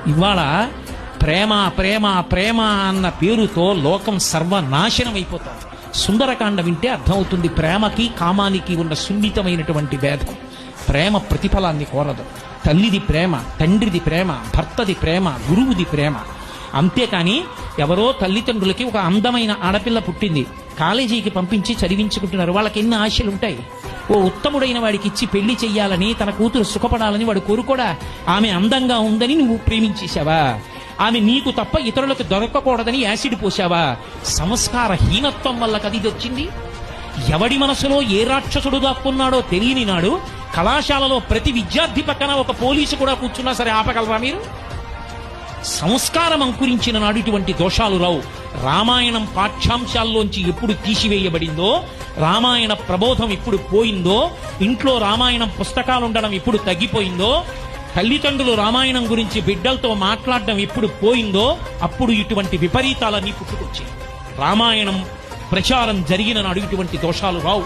ఇవాళ ప్రేమ ప్రేమ ప్రేమ అన్న పేరుతో లోకం సర్వనాశనం అయిపోతుంది. సుందరకాండ వింటే అర్థమవుతుంది ప్రేమకి కామానికి ఉన్న సున్నితమైనటువంటి భేదం. ప్రేమ ప్రతిఫలాన్ని కోరదు. తల్లిది ప్రేమ, తండ్రిది ప్రేమ, భర్తది ప్రేమ, గురువుది ప్రేమ. అంతేకాని ఎవరో తల్లిదండ్రులకి ఒక అందమైన ఆడపిల్ల పుట్టింది, కాలేజీకి పంపించి చదివించుకుంటున్నారు. వాళ్ళకి ఎన్ని ఆశలు ఉంటాయి. ఓ ఉత్తముడైన వాడికి ఇచ్చి పెళ్లి చెయ్యాలని, తన కూతురు సుఖపడాలని వాడు కోరుకోడా? ఆమె అందంగా ఉందని నువ్వు ప్రేమించేశావా? ఆమె నీకు తప్ప ఇతరులకు దొరకకూడదని యాసిడ్ పోసావా? సంస్కార హీనత్వం వల్ల కది వచ్చింది. ఎవడి మనసులో ఏ రాక్షసుడు దాక్కున్నాడో తెలియని నాడు కళాశాలలో ప్రతి విద్యార్థి పక్కన ఒక పోలీసు కూడా కూర్చున్నా సరే ఆపగలరా మీరు? సంస్కారం అంకురించిన నాడు ఇటువంటి దోషాలు రావు. రామాయణం పాఠ్యాంశాల్లోంచి ఎప్పుడు తీసివేయబడిందో, రామాయణ ప్రబోధం ఎప్పుడు పోయిందో, ఇంట్లో రామాయణం పుస్తకాలుండడం ఎప్పుడు తగ్గిపోయిందో, తల్లిదండ్రులు రామాయణం గురించి బిడ్డలతో మాట్లాడడం ఎప్పుడు పోయిందో అప్పుడు ఇటువంటి విపరీతాలన్నీ పుట్టుకొచ్చాయి. రామాయణం ప్రచారం జరిగిన నాడు ఇటువంటి దోషాలు రావు.